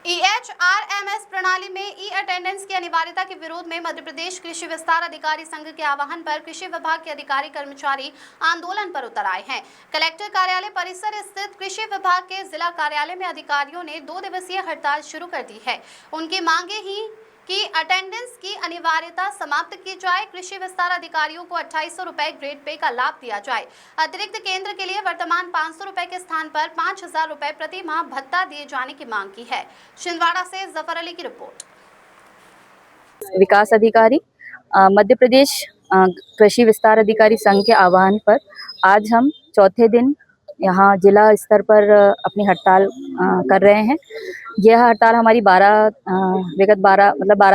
EHRMS प्रणाली में e attendance की अनिवार्यता के विरोध में मध्य प्रदेश कृषि विस्तार अधिकारी संघ के आह्वान पर कृषि विभाग के अधिकारी कर्मचारी आंदोलन पर उतर आए हैं। कलेक्टर कार्यालय परिसर स्थित कृषि विभाग के जिला कार्यालय में अधिकारियों ने 2 दिवसीय हड़ताल शुरू कर दी है। उनकी मांगे ही कि अटेंडेंस की अनिवार्यता समाप्त की जाए, कृषि विस्तार अधिकारियों को 2800 रुपए ग्रेड पे का लाभ दिया जाए, अतिरिक्त केंद्र के लिए वर्तमान 500 रुपए के स्थान पर 5000 रुपए प्रति माह भत्ता दिए जाने की मांग की है। छिंदवाड़ा से जफर अली की रिपोर्ट। विकास अधिकारी मध्य प्रदेश कृषि विस्तार अधिकारी संघ के आह्वान पर आज हम चौथे दिन यहाँ जिला स्तर पर अपनी हड़ताल कर रहे हैं। यह हड़ताल हमारी 12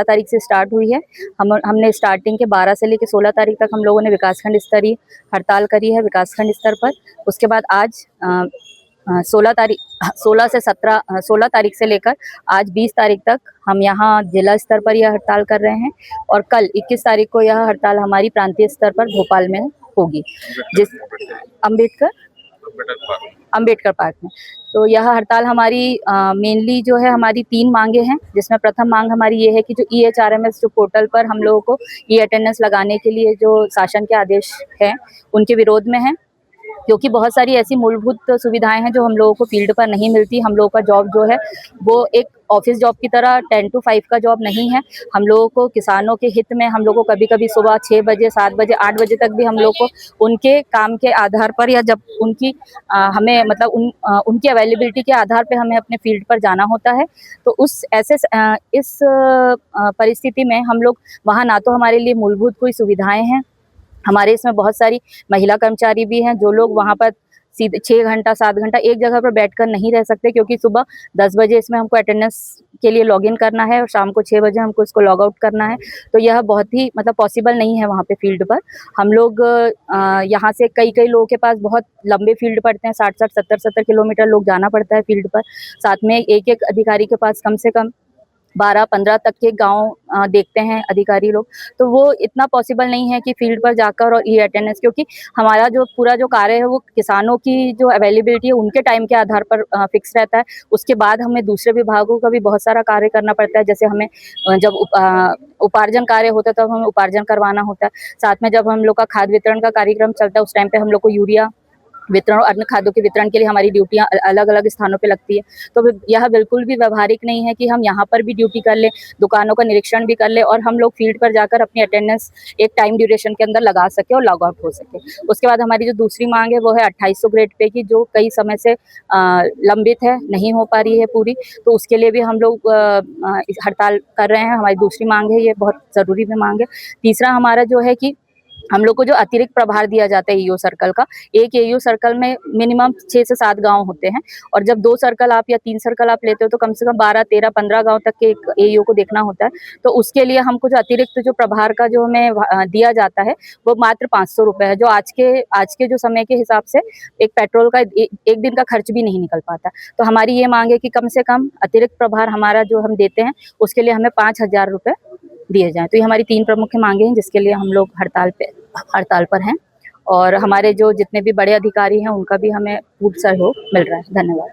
तारीख से स्टार्ट हुई है। हमने स्टार्टिंग के 12 से लेकर 16 तारीख तक हम लोगों ने विकासखंड स्तरीय हड़ताल करी है विकासखंड स्तर पर। उसके बाद आज 16 तारीख से लेकर आज 20 तारीख तक हम यहाँ जिला स्तर पर यह हड़ताल कर रहे हैं और कल 21 तारीख को यह हड़ताल हमारी प्रांतीय स्तर पर भोपाल में होगी, जिस अंबेडकर पार्क में। तो यह हड़ताल हमारी मेनली जो है हमारी 3 मांगे हैं, जिसमें प्रथम मांग हमारी ये है कि जो EHRMS जो पोर्टल पर हम लोगों को ई अटेंडेंस लगाने के लिए जो शासन के आदेश हैं उनके विरोध में है, क्योंकि बहुत सारी ऐसी मूलभूत सुविधाएं हैं जो हम लोगों को फील्ड पर नहीं मिलती। हम लोगों का जॉब जो है वो एक ऑफिस जॉब की तरह 10 to 5 का जॉब नहीं है। हम लोगों को किसानों के हित में हम लोग को कभी-कभी सुबह 6 बजे, 7 बजे, 8 बजे तक भी हम लोग को उनके काम के आधार पर या जब उनकी हमें मतलब उनकी अवेलेबिलिटी के आधार पे हमें अपने फील्ड पर जाना होता है। तो इस परिस्थिति में हम लोग वहाँ ना तो हमारे लिए मूलभूत कोई सुविधाएं हैं, हमारे इसमें बहुत सारी महिला कर्मचारी भी हैं जो लोग वहाँ पर सीधे 6 घंटा 7 घंटा एक जगह पर बैठकर नहीं रह सकते, क्योंकि सुबह 10 बजे इसमें हमको अटेंडेंस के लिए लॉगिन करना है और शाम को 6 बजे हमको इसको लॉग आउट करना है। तो यह बहुत ही मतलब पॉसिबल नहीं है वहाँ पे फील्ड पर। हम लोग यहाँ से कई लोगों के पास बहुत लंबे फील्ड पड़ते हैं, 60-60, 70-70 किलोमीटर लोग जाना पड़ता है फील्ड पर। साथ में एक अधिकारी के पास कम से कम 12-15 तक के गांव देखते हैं अधिकारी लोग। तो वो इतना पॉसिबल नहीं है कि फील्ड पर जाकर और ई अटेंडेंस, क्योंकि हमारा जो पूरा जो कार्य है वो किसानों की जो अवेलेबिलिटी है उनके टाइम के आधार पर फिक्स रहता है। उसके बाद हमें दूसरे विभागों का भी बहुत सारा कार्य करना पड़ता है। जैसे हमें जब उपार्जन कार्य होता है तब हमें उपार्जन करवाना होता है। साथ में जब हम लोग का खाद वितरण का कार्यक्रम चलता है उस टाइम पे हम लोग को यूरिया वितरण और अन्य खाद्यों के वितरण के लिए हमारी ड्यूटियां अलग अलग स्थानों पे लगती है। तो यह बिल्कुल भी व्यवहारिक नहीं है कि हम यहाँ पर भी ड्यूटी कर ले, दुकानों का निरीक्षण भी कर ले और हम लोग फील्ड पर जाकर अपनी अटेंडेंस एक टाइम ड्यूरेशन के अंदर लगा सके और लॉग आउट हो सके। उसके बाद हमारी जो दूसरी मांग है वो है 2800 ग्रेड पे की, जो कई समय से लंबित है, नहीं हो पा रही है पूरी। तो उसके लिए भी हम लोग हड़ताल कर रहे हैं। हमारी दूसरी मांग है, ये बहुत ज़रूरी भी मांग है। तीसरा हमारा जो है कि हम लोग को जो अतिरिक्त प्रभार दिया जाता है EO सर्कल का, एक EO सर्कल में मिनिमम 6 से 7 गांव होते हैं और जब 2 सर्कल आप या 3 सर्कल आप लेते हो तो कम से कम 12, 13, 15 गांव तक के एक EO को देखना होता है। तो उसके लिए हमको जो अतिरिक्त जो प्रभार का जो हमें दिया जाता है वो मात्र 500 रुपये है, जो आज के जो समय के हिसाब से एक पेट्रोल का एक दिन का खर्च भी नहीं निकल पाता। तो हमारी ये मांग है कि कम से कम अतिरिक्त प्रभार हमारा जो हम देते हैं उसके लिए हमें 5000 रुपये दिए जाएं। तो ये हमारी 3 प्रमुख मांगे हैं जिसके लिए हम लोग हड़ताल पर हैं और हमारे जो जितने भी बड़े अधिकारी हैं उनका भी हमें पूर्ण सहयोग मिल रहा है। धन्यवाद।